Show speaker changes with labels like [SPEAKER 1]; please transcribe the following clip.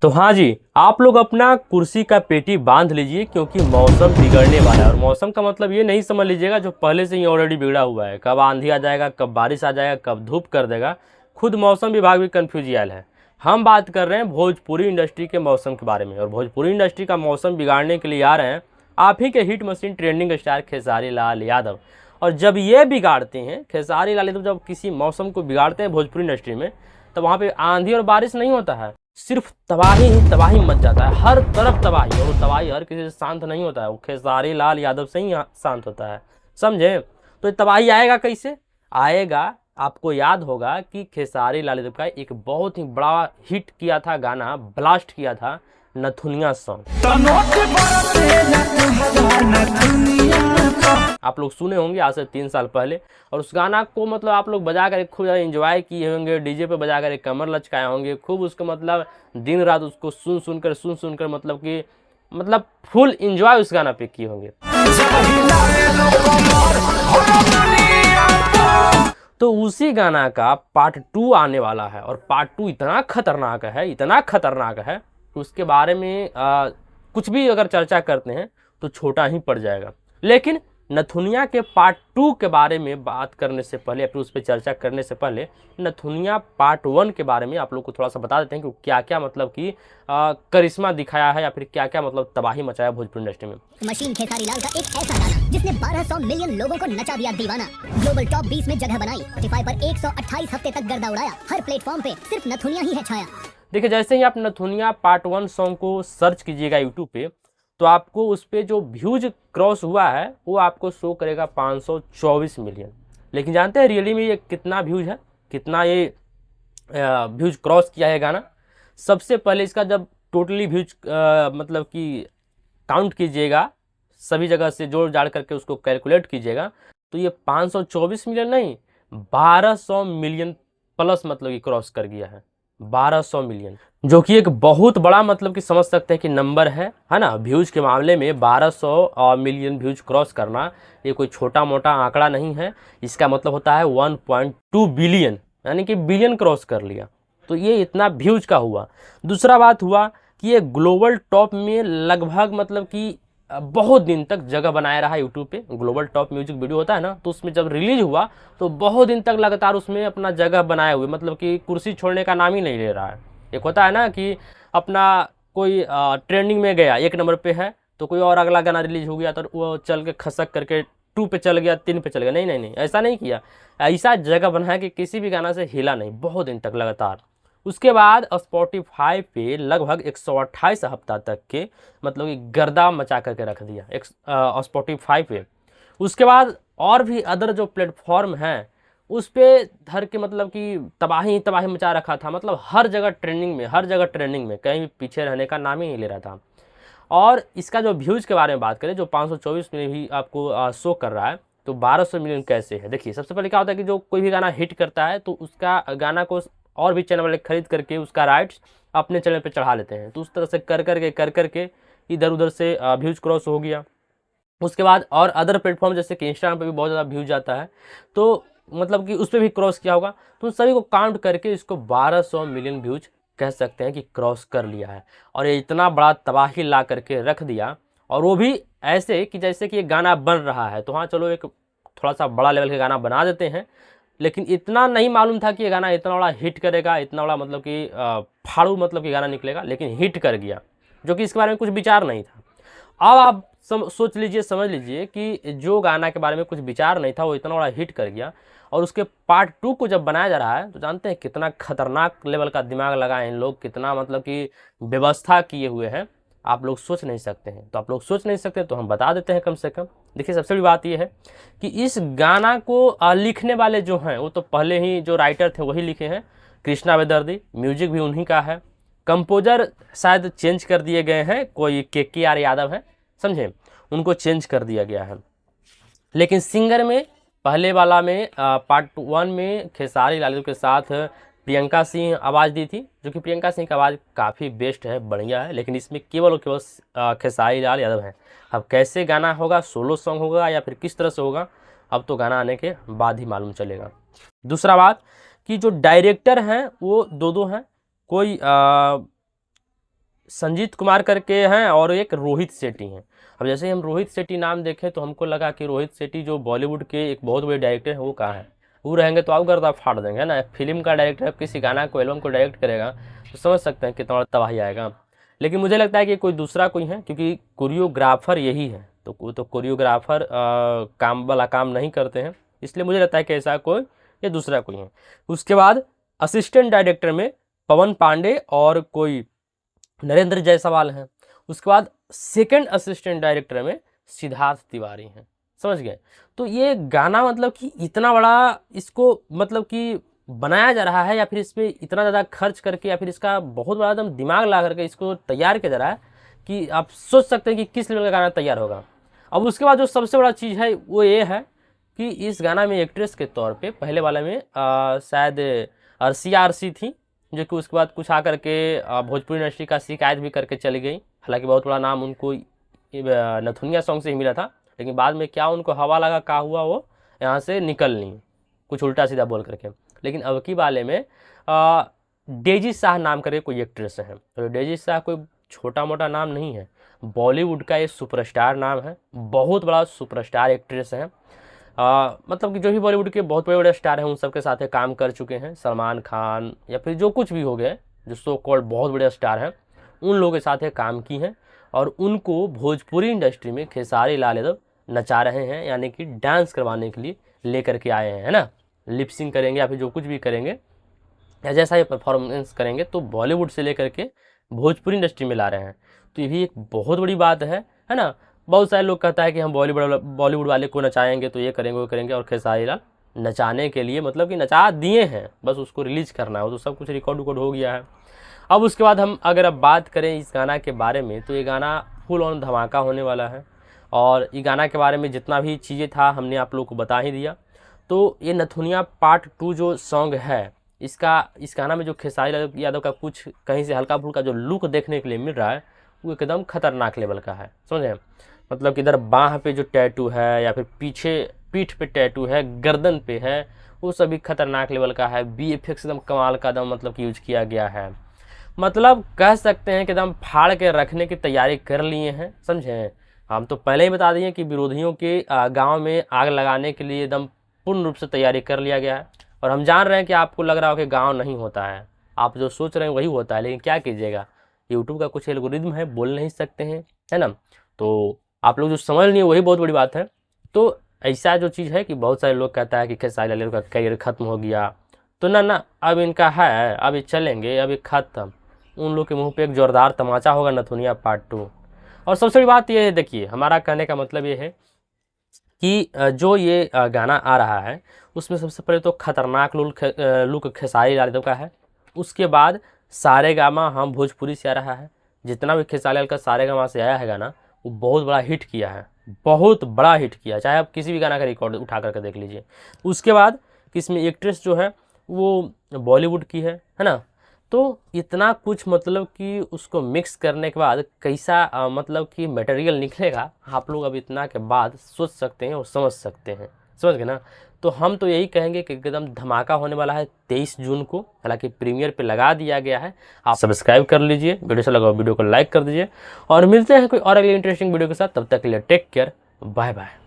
[SPEAKER 1] तो हाँ जी, आप लोग अपना कुर्सी का पेटी बांध लीजिए क्योंकि मौसम बिगड़ने वाला है। और मौसम का मतलब ये नहीं समझ लीजिएगा जो पहले से ही ऑलरेडी बिगड़ा हुआ है। कब आंधी आ जाएगा, कब बारिश आ जाएगा, कब धूप कर देगा, खुद मौसम विभाग भी कन्फ्यूजियल है। हम बात कर रहे हैं भोजपुरी इंडस्ट्री के मौसम के बारे में, और भोजपुरी इंडस्ट्री का मौसम बिगाड़ने के लिए आ रहे हैं आप ही के hit machine trending star Khesari Lal Yadav. और जब ये बिगाड़ते हैं, खेसारी लाल यादव जब किसी मौसम को बिगाड़ते हैं भोजपुरी इंडस्ट्री में, तो वहाँ पे आंधी और बारिश नहीं होता है, सिर्फ तबाही ही तबाही मच जाता है। हर तरफ तबाही, और तबाही हर किसी से शांत नहीं होता है, वो खेसारी लाल यादव से ही शांत होता है, समझे। तो ये तबाही आएगा कैसे आएगा? आपको याद होगा कि खेसारी लाल यादव का एक बहुत ही बड़ा हिट किया था गाना, ब्लास्ट किया था, नथुनिया सॉन्ग। आप लोग सुने होंगे आज से 3 साल पहले। और उस गाना को मतलब आप लोग बजा कर खूब एंजॉय किए होंगे, डीजे पे बजा कर कमर लचकाए होंगे खूब, उसको मतलब दिन रात उसको सुन सुनकर मतलब कि मतलब फुल एंजॉय उस गाना पे किए होंगे। तो उसी गाना का पार्ट 2 आने वाला है, और पार्ट 2 इतना खतरनाक है उसके बारे में कुछ भी अगर चर्चा करते हैं तो छोटा ही पड़ जाएगा। लेकिन नथुनिया के पार्ट 2 के बारे में बात करने से पहले, फिर उस पर चर्चा करने से पहले, नथुनिया पार्ट 1 के बारे में आप लोग को थोड़ा सा बता देते हैं कि क्या क्या मतलब कि करिश्मा दिखाया है या फिर क्या क्या मतलब तबाही मचाया भोजपुरी इंडस्ट्री में।
[SPEAKER 2] मशीन खेसारी लाल का एक ऐसा गाना जिसने 1200 मिलियन लोगों को नचा दिया दीवाना, ग्लोबल टॉप 20 में जगह बनाई, Spotify पर 128 हफ्ते तक गर्दा उड़ाया, हर प्लेटफॉर्म पे सिर्फ नथुनिया ही है छाया।
[SPEAKER 1] देखिए, जैसे ही आप नथुनिया पार्ट 1 सॉन्ग को सर्च कीजिएगा यूट्यूब पे, तो आपको उस पर जो व्यूज क्रॉस हुआ है वो आपको शो करेगा 524 मिलियन। लेकिन जानते हैं रियली में ये कितना व्यूज है, कितना ये व्यूज क्रॉस किया है गाना? सबसे पहले इसका जब टोटली व्यूज मतलब कि काउंट कीजिएगा, सभी जगह से जोड़ जाड़ करके उसको कैलकुलेट कीजिएगा, तो ये 524 मिलियन नहीं, 1200 मिलियन प्लस मतलब कि क्रॉस कर गया है। 1200 मिलियन, जो कि एक बहुत बड़ा मतलब कि समझ सकते हैं कि नंबर है ना। व्यूज के मामले में 1200 मिलियन व्यूज क्रॉस करना ये कोई छोटा मोटा आंकड़ा नहीं है। इसका मतलब होता है 1.2 बिलियन, यानी कि बिलियन क्रॉस कर लिया। तो ये इतना व्यूज का हुआ। दूसरा बात हुआ कि ये ग्लोबल टॉप में लगभग मतलब कि बहुत दिन तक जगह बनाया रहा यूट्यूब पे। ग्लोबल टॉप म्यूजिक वीडियो होता है ना, तो उसमें जब रिलीज हुआ तो बहुत दिन तक लगातार उसमें अपना जगह बनाए हुए, मतलब कि कुर्सी छोड़ने का नाम ही नहीं ले रहा है। एक होता है ना कि अपना कोई ट्रेंडिंग में गया, 1 नंबर पे है, तो कोई और अगला गाना रिलीज हो गया तो वो चल के खसक करके 2 पे चल गया, 3 पे चल गया। नहीं, ऐसा नहीं किया। ऐसा जगह बनाया कि किसी भी गाना से हिला नहीं बहुत दिन तक लगातार। उसके बाद स्पॉटिफाई पे लगभग 128 हफ्ता तक के मतलब कि गर्दा मचा करके रख दिया एक स्पॉटिफाई पे। उसके बाद और भी अदर जो प्लेटफॉर्म हैं उस पे धर के मतलब कि तबाही मचा रखा था। मतलब हर जगह ट्रेंडिंग में, कहीं भी पीछे रहने का नाम ही नहीं ले रहा था। और इसका जो व्यूज़ के बारे में बात करें, जो 524 में भी आपको शो कर रहा है, तो 1200 मिलियन कैसे है? देखिए, सबसे पहले क्या होता है कि जो कोई भी गाना हिट करता है तो उसका गाना को और भी चैनल वाले खरीद करके उसका राइट्स अपने चैनल पे चढ़ा लेते हैं। तो उस तरह से कर करके इधर उधर से व्यूज क्रॉस हो गया। उसके बाद और अदर प्लेटफॉर्म जैसे कि इंस्टाग्राम पे भी बहुत ज़्यादा व्यूज आता है, तो मतलब कि उस पर भी क्रॉस किया होगा। तो सभी को काउंट करके इसको 1200 मिलियन व्यूज कह सकते हैं कि क्रॉस कर लिया है। और ये इतना बड़ा तबाही ला करके रख दिया, और वो भी ऐसे कि जैसे कि ये गाना बन रहा है तो हाँ चलो एक थोड़ा सा बड़ा लेवल का गाना बना देते हैं, लेकिन इतना नहीं मालूम था कि ये गाना इतना बड़ा हिट करेगा, इतना बड़ा मतलब कि फाड़ू मतलब कि गाना निकलेगा, लेकिन हिट कर गया, जो कि इसके बारे में कुछ विचार नहीं था। अब आप सोच लीजिए, समझ लीजिए कि जो गाना के बारे में कुछ विचार नहीं था वो इतना बड़ा हिट कर गया, और उसके पार्ट 2 को जब बनाया जा रहा है तो जानते हैं कितना खतरनाक लेवल का दिमाग लगाए इन लोग, कितना मतलब कि व्यवस्था किए हुए हैं, आप लोग सोच नहीं सकते हैं। तो आप लोग सोच नहीं सकते तो हम बता देते हैं कम से कम। देखिए, सबसे बड़ी बात यह है कि इस गाना को लिखने वाले जो हैं वो तो पहले ही जो राइटर थे वही लिखे हैं, कृष्णा बेदर्दी। म्यूजिक भी उन्हीं का है। कंपोजर शायद चेंज कर दिए गए हैं, कोई के आर यादव है, समझे, उनको चेंज कर दिया गया है। लेकिन सिंगर में पहले वाला में पार्ट 1 में खेसारी लाल के साथ प्रियंका सिंह आवाज़ दी थी, जो कि प्रियंका सिंह की आवाज़ काफ़ी बेस्ट है, बढ़िया है। लेकिन इसमें केवल और केवल खेसारी लाल यादव हैं। अब कैसे गाना होगा, सोलो सॉन्ग होगा या फिर किस तरह से होगा, अब तो गाना आने के बाद ही मालूम चलेगा। दूसरा बात कि जो डायरेक्टर हैं वो दो हैं, कोई संजीत कुमार करके हैं और एक रोहित शेट्टी हैं। अब जैसे हम रोहित शेट्टी नाम देखें तो हमको लगा कि रोहित शेट्टी जो बॉलीवुड के एक बहुत बड़े डायरेक्टर हैं वो कहाँ है, वो रहेंगे तो आप गर्दा फाड़ देंगे, है ना। फिल्म का डायरेक्टर किसी गाना को, एल्बम को डायरेक्ट करेगा तो समझ सकते हैं कितना बड़ा तबाही आएगा। लेकिन मुझे लगता है कि कोई दूसरा कोई है, क्योंकि कोरियोग्राफर यही है, तो वो तो कोरियोग्राफर काम वाला काम नहीं करते हैं, इसलिए मुझे लगता है कि ऐसा कोई ये दूसरा कोई है। उसके बाद असिस्टेंट डायरेक्टर में पवन पांडे और कोई नरेंद्र जायसवाल हैं। उसके बाद सेकंड असिस्टेंट डायरेक्टर में सिद्धार्थ तिवारी हैं, समझ गए। तो ये गाना मतलब कि इतना बड़ा इसको मतलब कि बनाया जा रहा है, या फिर इस पर इतना ज़्यादा खर्च करके, या फिर इसका बहुत बड़ा एकदम दिमाग ला करके इसको तैयार किया जा रहा है कि आप सोच सकते हैं कि किस लेवल का गाना तैयार होगा। अब उसके बाद जो सबसे बड़ा चीज़ है वो ये है कि इस गाना में एक्ट्रेस के तौर पे पहले वाले में शायद अर्सिया अर्सी थी, जो कि उसके बाद कुछ आकर के भोजपुरी इंडस्ट्री का शिकायत भी करके चली गई। हालांकि बहुत बड़ा नाम उनको नथुनिया सॉन्ग से ही मिला था, लेकिन बाद में क्या उनको हवा लगा का हुआ वो यहाँ से निकल ली कुछ उल्टा सीधा बोल करके। लेकिन अब की वाले में डेजी शाह नाम करके कोई एक्ट्रेस है। तो डेजी शाह कोई छोटा मोटा नाम नहीं है, बॉलीवुड का ये सुपरस्टार नाम है, बहुत बड़ा सुपरस्टार एक्ट्रेस है। मतलब कि जो भी बॉलीवुड के बहुत बड़े बड़े स्टार हैं उन सबके साथ काम कर चुके हैं। सलमान खान या फिर जो कुछ भी हो गए जो सो कॉल्ड बहुत बड़े स्टार हैं, उन लोगों के साथ काम की हैं, और उनको भोजपुरी इंडस्ट्री में खेसारी लाल यादव नचा रहे हैं, यानी कि डांस करवाने के लिए लेकर के आए हैं, है ना। लिपसिंग करेंगे या फिर जो कुछ भी करेंगे या जैसा ये परफॉर्मेंस करेंगे तो बॉलीवुड से लेकर के भोजपुरी इंडस्ट्री में ला रहे हैं। तो ये भी एक बहुत बड़ी बात है ना। बहुत सारे लोग कहता है कि हम बॉलीवुड वाले को नचाएंगे तो ये करेंगे वो करेंगे, और खेसारी लाल नचाने के लिए मतलब कि नचा दिए हैं, बस उसको रिलीज करना है, वो तो सब कुछ रिकॉर्ड हो गया है। अब उसके बाद हम अगर अब बात करें इस गाना के बारे में, तो ये गाना फुल ऑन धमाका होने वाला है, और ये गाना के बारे में जितना भी चीज़ें था हमने आप लोग को बता ही दिया। तो ये नथुनिया पार्ट 2 जो सॉन्ग है, इस गाना में जो खेसारी यादव का कुछ कहीं से हल्का फुल्का जो लुक देखने के लिए मिल रहा है वो एकदम खतरनाक लेवल का है, समझे। मतलब कि इधर बाह पे जो टैटू है, या फिर पीछे पीठ पे टैटू है, गर्दन पे है, वो सभी खतरनाक लेवल का है। VFX एकदम कमाल का एकदम मतलब कि यूज किया गया है। मतलब कह सकते हैं कि एकदम फाड़ के रखने की तैयारी कर लिए हैं, समझे। हम तो पहले ही बता दिए कि विरोधियों के गाँव में आग लगाने के लिए एकदम पूर्ण रूप से तैयारी कर लिया गया है। और हम जान रहे हैं कि आपको लग रहा हो कि गाँव नहीं होता है, आप जो सोच रहे हैं वही होता है, लेकिन क्या कीजिएगा, यूट्यूब का कुछ एल्गोरिदम है, बोल नहीं सकते हैं, है ना। तो आप लोग जो समझ लिए वही बहुत बड़ी बात है। तो ऐसा जो चीज़ है कि बहुत सारे लोग कहता है कि खेसारी लाल का करियर ख़त्म हो गया, तो ना अब इनका है, अब ये चलेंगे, अब ये ख़त्म। उन लोग के मुंह पे एक जोरदार तमाचा होगा नथुनिया पार्ट 2। और सबसे बड़ी बात ये है, देखिए हमारा कहने का मतलब ये है कि जो ये गाना आ रहा है उसमें सबसे पहले तो खतरनाक लुक खेसारी लाल यादव का है। उसके बाद सारेगामा हम भोजपुरी से आ रहा है। जितना भी खेसारी लाल का सारेगामा से आया है गाना वो बहुत बड़ा हिट किया है, बहुत बड़ा हिट किया, चाहे आप किसी भी गाना का रिकॉर्ड उठा करके देख लीजिए। उसके बाद कि इसमें एक्ट्रेस जो है वो बॉलीवुड की है ना। तो इतना कुछ मतलब कि उसको मिक्स करने के बाद कैसा मतलब कि मटेरियल निकलेगा, आप लोग अब इतना के बाद सोच सकते हैं और समझ सकते हैं, समझ गए ना। तो हम तो यही कहेंगे कि एकदम धमाका होने वाला है 23 जून को, हालांकि प्रीमियर पे लगा दिया गया है। आप सब्सक्राइब कर लीजिए, वीडियो से लगा वीडियो को लाइक कर दीजिए, और मिलते हैं कोई और अगली इंटरेस्टिंग वीडियो के साथ। तब तक के लिए टेक केयर, बाय बाय।